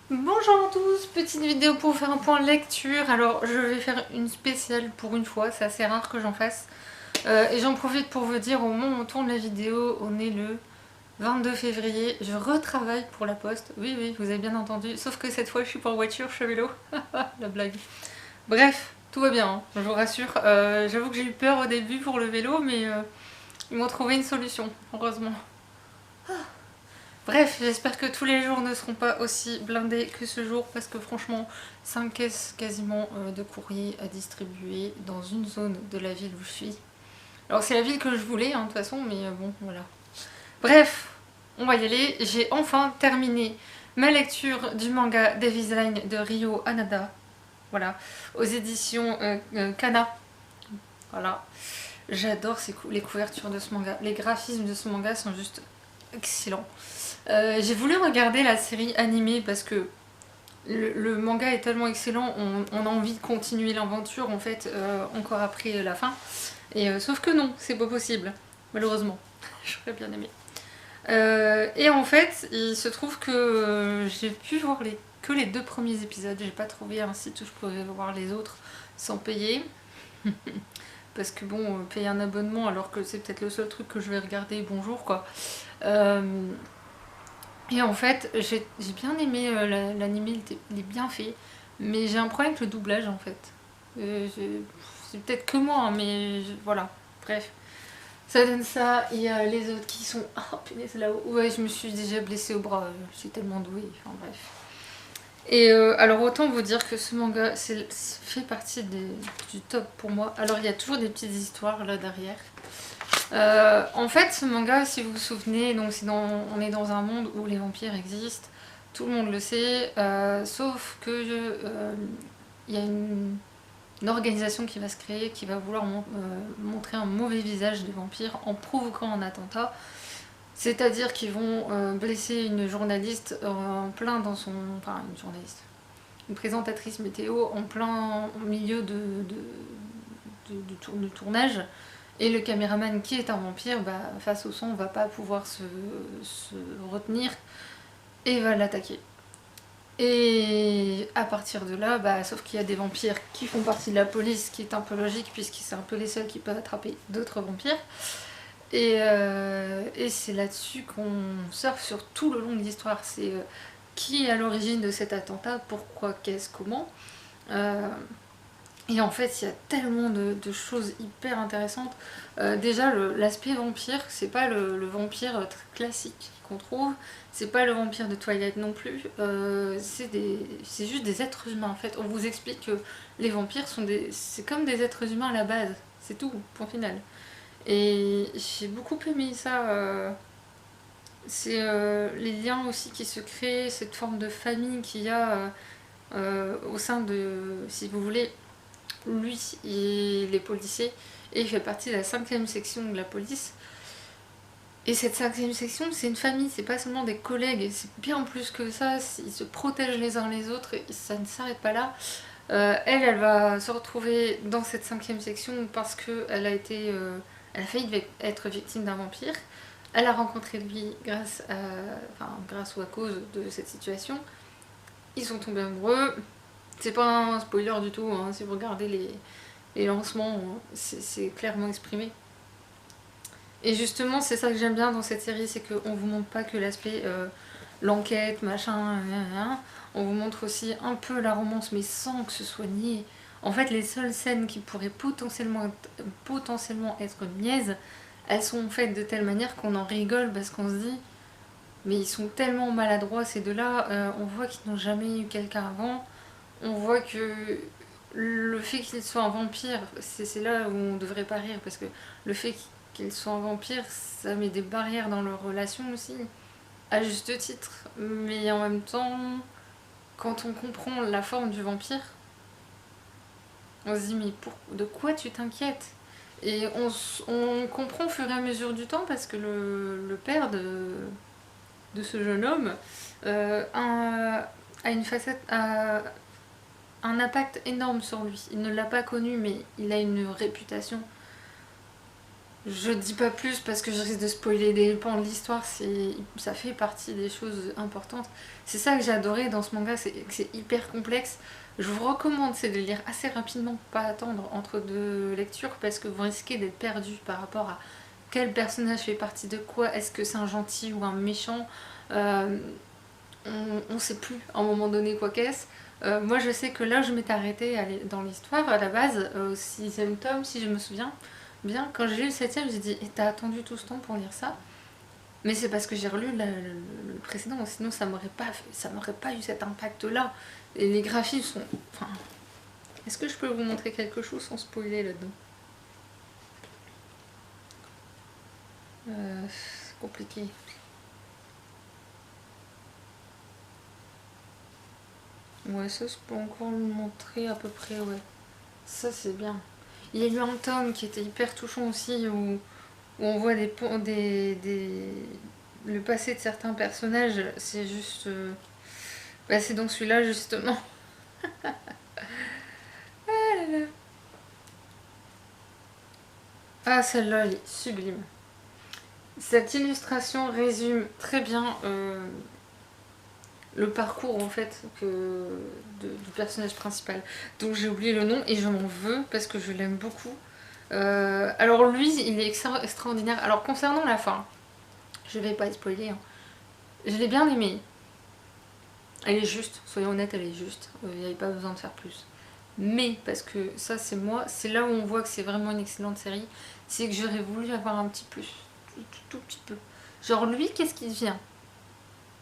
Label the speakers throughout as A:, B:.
A: Bonjour à tous, petite vidéo pour faire un point lecture. Alors je vais faire une spéciale pour une fois, c'est assez rare que j'en fasse. Et j'en profite pour vous dire, au moment où on tourne la vidéo, on est le 22 février. Je retravaille pour la poste, oui, vous avez bien entendu. Sauf que cette fois je suis pas en voiture, je suis à vélo. La blague. Bref, tout va bien, hein, je vous rassure. J'avoue que j'ai eu peur au début pour le vélo, mais ils m'ont trouvé une solution, heureusement. Bref, j'espère que tous les jours ne seront pas aussi blindés que ce jour parce que franchement, 5 caisses quasiment de courrier à distribuer dans une zone de la ville où je suis. Alors c'est la ville que je voulais hein, de toute façon, mais bon, voilà. Bref, on va y aller. J'ai enfin terminé ma lecture du manga Devil's Line de Ryo Hanada. Voilà, aux éditions Kana. Voilà. J'adore les couvertures de ce manga. Les graphismes de ce manga sont juste excellents. J'ai voulu regarder la série animée parce que le manga est tellement excellent, on a envie de continuer l'aventure en fait encore après la fin. Et sauf que non, c'est pas possible, malheureusement. J'aurais bien aimé. Et en fait, il se trouve que j'ai pu voir que les 2 premiers épisodes. J'ai pas trouvé un site où je pouvais voir les autres sans payer. Parce que bon, payer un abonnement alors que c'est peut-être le seul truc que je vais regarder, bonjour quoi. Et en fait, j'ai bien aimé l'anime, il est bien fait, mais j'ai un problème avec le doublage en fait. C'est peut-être que moi, hein, mais voilà, bref. Ça donne ça, il y a les autres qui sont... Oh punaise là-haut, ouais je me suis déjà blessée au bras, je suis tellement douée, enfin bref. Et alors autant vous dire que ce manga fait partie du top pour moi. Alors il y a toujours des petites histoires là derrière. En fait, ce manga, si vous vous souvenez, donc on est dans un monde où les vampires existent, tout le monde le sait, sauf que il y a une organisation qui va se créer, qui va vouloir montrer un mauvais visage des vampires en provoquant un attentat. C'est-à-dire qu'ils vont blesser une journaliste en plein dans son... Enfin, une journaliste, une présentatrice météo en plein milieu de tournage. Et le caméraman qui est un vampire, bah, face au son, va pas pouvoir se retenir et va l'attaquer. Et à partir de là, bah, sauf qu'il y a des vampires qui font partie de la police, qui est un peu logique puisque c'est un peu les seuls qui peuvent attraper d'autres vampires. Et c'est là-dessus qu'on surfe sur tout le long de l'histoire. C'est qui est à l'origine de cet attentat, pourquoi, qu'est-ce, comment. Euh, Et en fait, il y a tellement de choses hyper intéressantes. Déjà, l'aspect vampire, c'est pas le vampire classique qu'on trouve, c'est pas le vampire de Twilight non plus, c'est juste des êtres humains en fait. On vous explique que les vampires c'est comme des êtres humains à la base, c'est tout, point final. Et j'ai beaucoup aimé ça. C'est les liens aussi qui se créent, cette forme de famille qu'il y a au sein de, si vous voulez, lui, il est policier et il fait partie de la 5e section de la police. Et cette 5e section, c'est une famille, c'est pas seulement des collègues, c'est bien plus que ça, ils se protègent les uns les autres et ça ne s'arrête pas là. Elle va se retrouver dans cette 5e section parce qu'elle elle a failli être victime d'un vampire. Elle a rencontré lui grâce ou à cause de cette situation. Ils sont tombés amoureux. C'est pas un spoiler du tout, hein, si vous regardez les lancements, c'est clairement exprimé. Et justement, c'est ça que j'aime bien dans cette série, c'est qu'on vous montre pas que l'aspect l'enquête, machin, on vous montre aussi un peu la romance, mais sans que ce soit niais. En fait, les seules scènes qui pourraient potentiellement être niaises, elles sont faites de telle manière qu'on en rigole parce qu'on se dit, mais ils sont tellement maladroits ces deux-là, on voit qu'ils n'ont jamais eu quelqu'un avant, on voit que le fait qu'il soit un vampire, c'est là où on devrait pas rire, parce que le fait qu'il soit un vampire, ça met des barrières dans leur relation aussi, à juste titre. Mais en même temps, quand on comprend la forme du vampire, on se dit mais de quoi tu t'inquiètes? Et on comprend au fur et à mesure du temps parce que le père de ce jeune homme a une facette, un impact énorme sur lui. Il ne l'a pas connu, mais il a une réputation Je dis pas plus parce que je risque de spoiler des pans de l'histoire, ça fait partie des choses importantes. C'est ça que j'ai adoré dans ce manga, c'est que c'est hyper complexe. Je vous recommande, c'est de le lire assez rapidement, pas attendre entre deux lectures parce que vous risquez d'être perdu par rapport à quel personnage fait partie de quoi, est-ce que c'est un gentil ou un méchant. Euh, on sait plus à un moment donné quoi qu'est-ce. Moi je sais que là je m'étais arrêtée dans l'histoire à la base, au 6e tome si je me souviens bien. Quand j'ai lu le 7e, j'ai dit, et t'as attendu tout ce temps pour lire ça? Mais c'est parce que j'ai relu le précédent, sinon ça m'aurait pas eu cet impact là. Et les graphismes sont... Enfin, est-ce que je peux vous montrer quelque chose sans spoiler là-dedans? C'est compliqué. Ouais, ça je peux encore le montrer à peu près, ouais. Ça c'est bien. Il y a eu un tome qui était hyper touchant aussi où on voit le passé de certains personnages. C'est juste... Bah, c'est donc celui-là justement. Ah là là. Ah, celle-là elle est sublime. Cette illustration résume très bien le parcours en fait du personnage principal. Donc j'ai oublié le nom et je m'en veux parce que je l'aime beaucoup. Alors lui, il est extraordinaire. Alors concernant la fin, je vais pas spoiler, hein. Je l'ai bien aimé. Elle est juste, soyons honnêtes, elle est juste. Il n'y avait pas besoin de faire plus. Mais, parce que ça c'est moi, c'est là où on voit que c'est vraiment une excellente série, c'est que j'aurais voulu avoir un petit plus. Tout petit peu. Genre lui, qu'est-ce qu'il devient?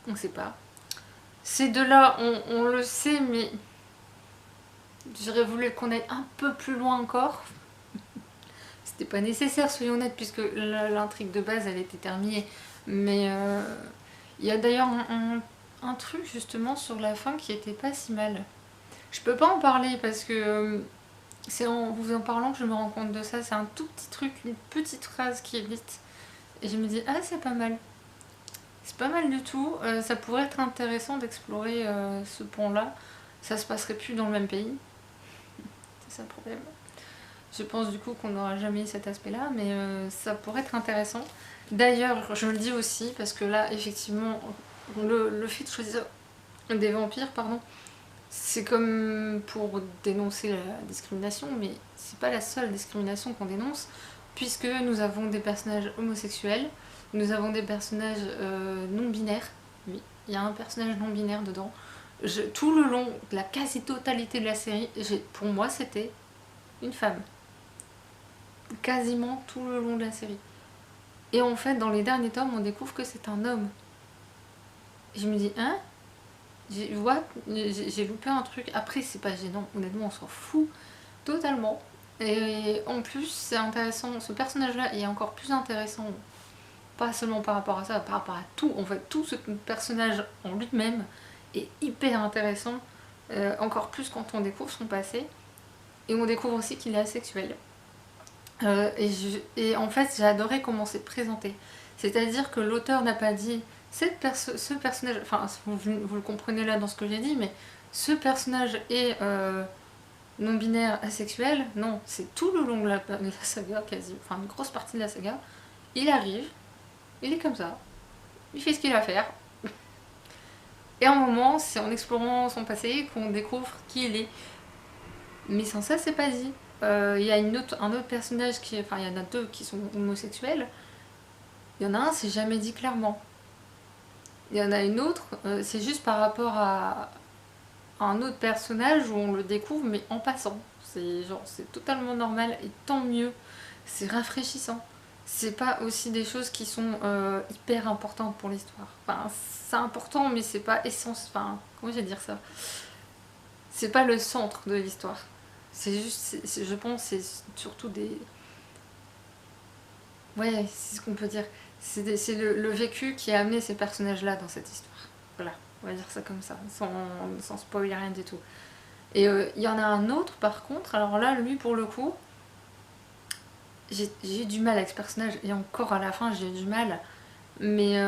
A: On sait pas. Ces deux-là, on le sait, mais j'aurais voulu qu'on aille un peu plus loin encore. C'était pas nécessaire, soyons honnêtes, puisque l'intrigue de base, elle était terminée. Mais il y a d'ailleurs un truc justement sur la fin qui était pas si mal. Je peux pas en parler parce que c'est en vous en parlant que je me rends compte de ça. C'est un tout petit truc, une petite phrase qui est vite. Et je me dis, ah, c'est pas mal. C'est pas mal du tout. Ça pourrait être intéressant d'explorer ce pont-là. Ça se passerait plus dans le même pays. C'est ça le problème. Je pense du coup qu'on n'aura jamais cet aspect-là, mais ça pourrait être intéressant. D'ailleurs, je le dis aussi, parce que là, effectivement, le fait de choisir des vampires, pardon, c'est comme pour dénoncer la discrimination, mais c'est pas la seule discrimination qu'on dénonce, puisque nous avons des personnages homosexuels, nous avons des personnages non-binaires. Oui, il y a un personnage non-binaire dedans. Tout le long, de la quasi-totalité de la série, pour moi, c'était une femme. Quasiment tout le long de la série. Et en fait, dans les derniers tomes, on découvre que c'est un homme. Et je me dis, hein? J'ai loupé un truc. Après, c'est pas gênant. Honnêtement, on s'en fout totalement. Et en plus, c'est intéressant. Ce personnage-là est encore plus intéressant. Pas seulement par rapport à ça, par rapport à tout. En fait, tout ce personnage en lui-même est hyper intéressant. Encore plus quand on découvre son passé. Et on découvre aussi qu'il est asexuel. Et en fait, j'ai adoré comment c'est présenté. C'est-à-dire que l'auteur n'a pas dit ce personnage, enfin vous le comprenez là dans ce que j'ai dit, mais ce personnage est non-binaire, asexuel. Non, c'est tout le long de la saga, quasi, enfin une grosse partie de la saga. Il arrive, il est comme ça, il fait ce qu'il a à faire. Et à un moment, c'est en explorant son passé qu'on découvre qui il est. Mais sans ça, c'est pas dit. Il y a un autre personnage enfin il y en a deux qui sont homosexuels. Il y en a un, c'est jamais dit clairement. Il y en a une autre, c'est juste par rapport à un autre personnage où on le découvre mais en passant. C'est totalement normal et tant mieux. C'est rafraîchissant. C'est pas aussi des choses qui sont hyper importantes pour l'histoire. Enfin, c'est important mais c'est pas essentiel. Enfin, comment je vais dire ça? C'est pas le centre de l'histoire. C'est juste, je pense, c'est surtout des... Ouais, c'est ce qu'on peut dire. C'est le vécu qui a amené ces personnages-là dans cette histoire. Voilà, on va dire ça comme ça, sans spoiler rien du tout. Et il y en a un autre par contre, alors là, lui pour le coup, j'ai eu du mal avec ce personnage, et encore à la fin j'ai eu du mal, mais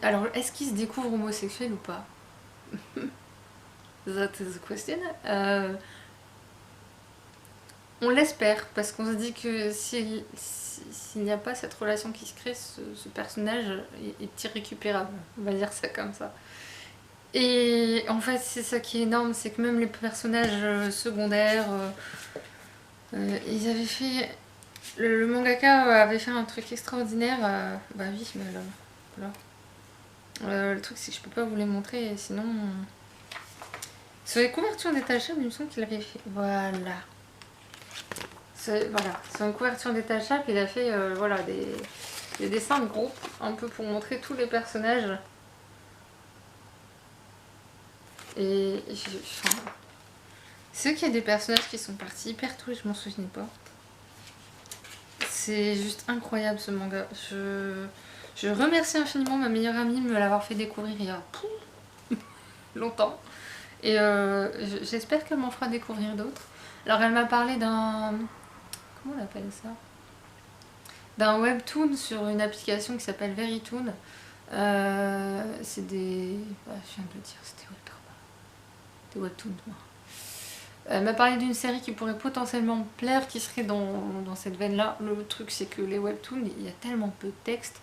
A: alors est-ce qu'il se découvre homosexuel ou pas? That is the question. On l'espère, parce qu'on se dit que s'il n'y a pas cette relation qui se crée, ce personnage est irrécupérable. On va dire ça comme ça. Et en fait, c'est ça qui est énorme, c'est que même les personnages secondaires, ils avaient fait... Le mangaka avait fait un truc extraordinaire. Bah oui, mais là, voilà. Le truc, c'est que je peux pas vous les montrer, sinon... Sur les couvertures détachables, il me semble qu'il avait fait... Voilà. Voilà, sur une couverture détachable, il a fait voilà, des dessins de groupe, un peu pour montrer tous les personnages. Et enfin, c'est qu'il y a des personnages qui sont partis hyper tôt et je m'en souvenais pas. C'est juste incroyable ce manga. Je remercie infiniment ma meilleure amie de me l'avoir fait découvrir il y a longtemps. Et j'espère qu'elle m'en fera découvrir d'autres. Alors elle m'a parlé d'un... Comment on appelle ça? D'un webtoon sur une application qui s'appelle Verytoon. C'est des... je viens de le dire, c'était des webtoons. Elle m'a parlé d'une série qui pourrait potentiellement me plaire, qui serait dans cette veine-là. Le truc, c'est que les webtoons, il y a tellement peu de texte.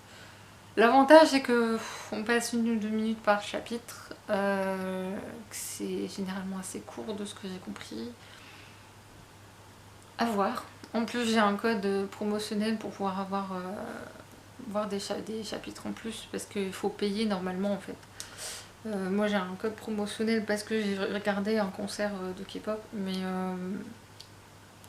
A: L'avantage, c'est que on passe 1 ou 2 minutes par chapitre. C'est généralement assez court de ce que j'ai compris. À voir. En plus, j'ai un code promotionnel pour pouvoir voir des chapitres en plus, parce qu'il faut payer normalement en fait. Moi j'ai un code promotionnel parce que j'ai regardé un concert de K-pop, mais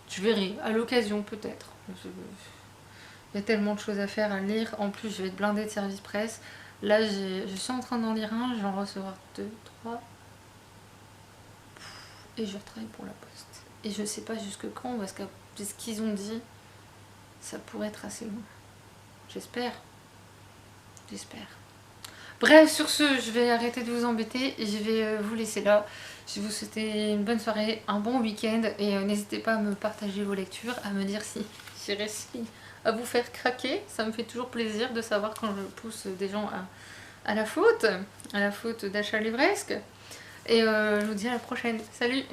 A: je verrai, à l'occasion peut-être. Il y a tellement de choses à faire, à lire. En plus, je vais être blindée de service presse. Là, je suis en train d'en lire un, je vais en recevoir 2, 3. Et je retravaille pour la poste. Et je sais pas jusque quand, parce que ce qu'ils ont dit, ça pourrait être assez long. J'espère. J'espère. Bref, sur ce, je vais arrêter de vous embêter et je vais vous laisser là. Je vais vous souhaiter une bonne soirée, un bon week-end et n'hésitez pas à me partager vos lectures, à me dire si j'ai réussi à vous faire craquer. Ça me fait toujours plaisir de savoir quand je pousse des gens à la faute d'achat livresque. Et je vous dis à la prochaine. Salut!